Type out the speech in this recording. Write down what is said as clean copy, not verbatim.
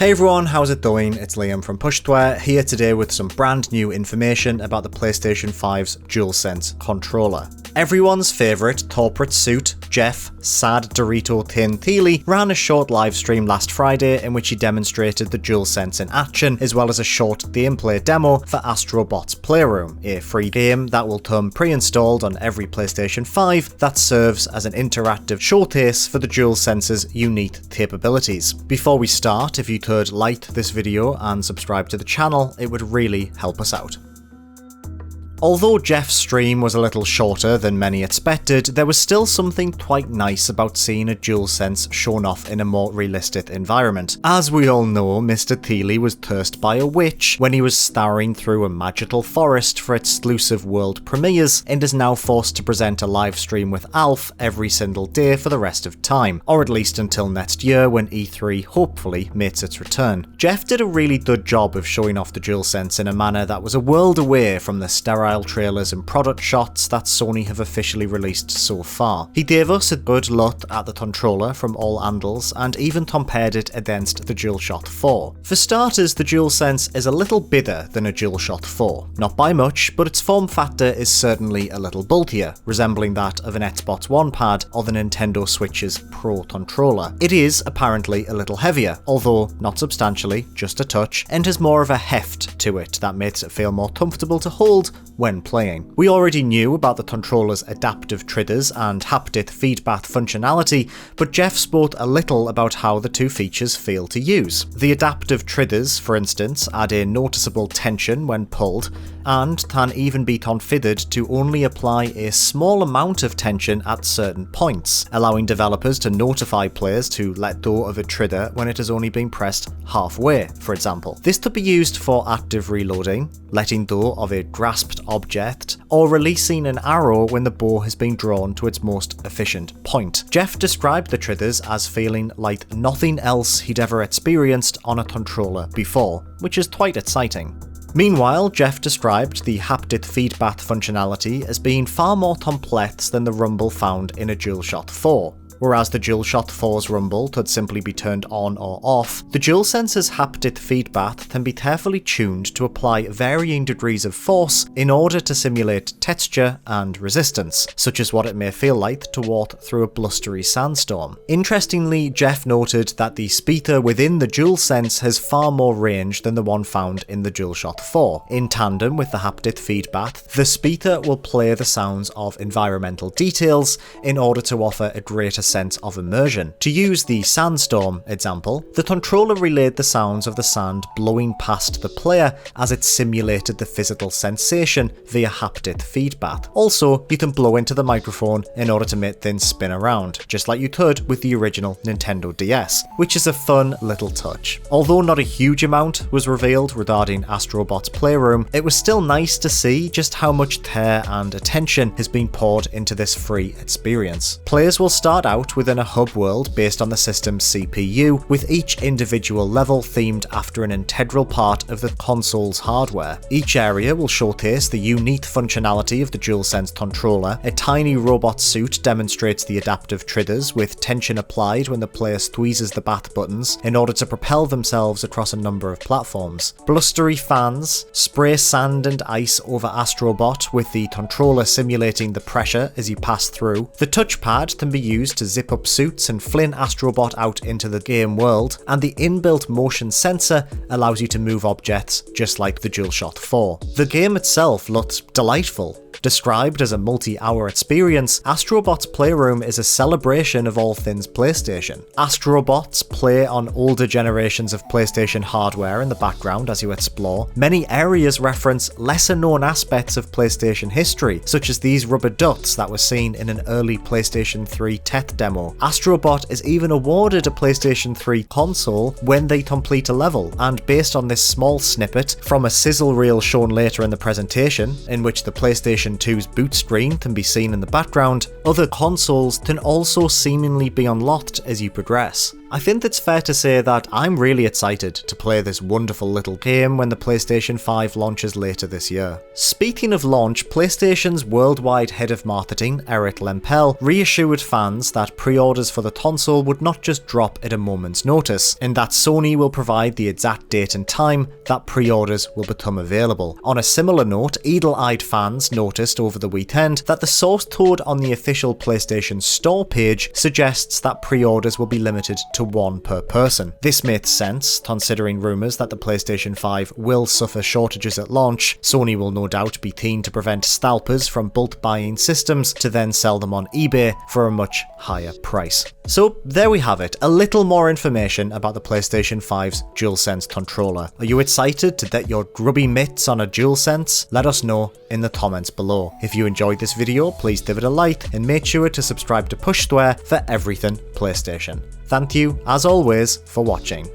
Hey everyone, how's it going? It's Liam from Pushtware, here today with some brand new information about the PlayStation 5's DualSense controller. Everyone's favourite corporate suit, Jeff "Sad Dorito Tin" Thiele, ran a short livestream last Friday in which he demonstrated the DualSense in action, as well as a short gameplay demo for Astrobot's Playroom, a free game that will come pre-installed on every PlayStation 5 that serves as an interactive showcase for the DualSense's unique capabilities. Before we start, if you could like this video and subscribe to the channel, it would really help us out. Although Jeff's stream was a little shorter than many expected, there was still something quite nice about seeing a DualSense shown off in a more realistic environment. As we all know, Mr. Thiele was cursed by a witch when he was scouring through a magical forest for exclusive world premieres, and is now forced to present a live stream with Alf every single day for the rest of time, or at least until next year when E3 hopefully makes its return. Jeff did a really good job of showing off the DualSense in a manner that was a world away from the sterile trailers and product shots that Sony have officially released so far. He gave us a good look at the controller from all angles and even compared it against the DualShock 4. For starters, the DualSense is a little bigger than a DualShock 4. Not by much, but its form factor is certainly a little bulkier, resembling that of an Xbox One pad or the Nintendo Switch's Pro controller. It is apparently a little heavier, although not substantially, just a touch, and has more of a heft to it that makes it feel more comfortable to hold when playing. We already knew about the controller's adaptive triggers and haptic feedback functionality, but Jeff spoke a little about how the two features feel to use. The adaptive triggers, for instance, add a noticeable tension when pulled, and can even be configured to only apply a small amount of tension at certain points, allowing developers to notify players to let go of a trigger when it has only been pressed halfway, for example. This could be used for active reloading, letting go of a grasped object, or releasing an arrow when the bow has been drawn to its most efficient point. Jeff described the triggers as feeling like nothing else he'd ever experienced on a controller before, which is quite exciting. Meanwhile, Jeff described the haptic feedback functionality as being far more complex than the rumble found in a DualShock 4. Whereas the DualShock 4's rumble could simply be turned on or off, the DualSense's haptic feedback can be carefully tuned to apply varying degrees of force in order to simulate texture and resistance, such as what it may feel like to walk through a blustery sandstorm. Interestingly, Jeff noted that the speaker within the DualSense has far more range than the one found in the DualShock 4. In tandem with the haptic feedback, the speaker will play the sounds of environmental details in order to offer a greater sense of immersion. To use the sandstorm example, the controller relayed the sounds of the sand blowing past the player as it simulated the physical sensation via haptic feedback. Also, you can blow into the microphone in order to make things spin around, just like you could with the original Nintendo DS, which is a fun little touch. Although not a huge amount was revealed regarding Astrobot's Playroom, it was still nice to see just how much care and attention has been poured into this free experience. Players will start out within a hub world based on the system's CPU, with each individual level themed after an integral part of the console's hardware. Each area will showcase the unique functionality of the DualSense controller. A tiny robot suit demonstrates the adaptive triggers, with tension applied when the player squeezes the back buttons in order to propel themselves across a number of platforms. Blustery fans spray sand and ice over Astrobot, with the controller simulating the pressure as you pass through. The touchpad can be used to zip up suits and fling Astrobot out into the game world, and the inbuilt motion sensor allows you to move objects just like the DualShock 4. The game itself looks delightful. Described as a multi-hour experience, Astrobot's Playroom is a celebration of all things PlayStation. Astrobots play on older generations of PlayStation hardware in the background as you explore. Many areas reference lesser-known aspects of PlayStation history, such as these rubber ducks that were seen in an early PlayStation 3 tech demo. Astrobot is even awarded a PlayStation 3 console when they complete a level, and based on this small snippet from a sizzle reel shown later in the presentation, in which the PlayStation 2's boot screen can be seen in the background, other consoles can also seemingly be unlocked as you progress. I think it's fair to say that I'm really excited to play this wonderful little game when the PlayStation 5 launches later this year. Speaking of launch, PlayStation's worldwide head of marketing, Eric Lempel, reassured fans that pre-orders for the console would not just drop at a moment's notice, and that Sony will provide the exact date and time that pre-orders will become available. On a similar note, eagle-eyed fans noticed over the weekend that the source code on the official PlayStation Store page suggests that pre-orders will be limited to one per person. This makes sense, considering rumours that the PlayStation 5 will suffer shortages at launch. Sony will no doubt be keen to prevent scalpers from bulk buying systems to then sell them on eBay for a much higher price. So there we have it, a little more information about the PlayStation 5's DualSense controller. Are you excited to get your grubby mitts on a DualSense? Let us know in the comments below. If you enjoyed this video, please give it a like and make sure to subscribe to Push Square for everything PlayStation. Thank you, as always, for watching.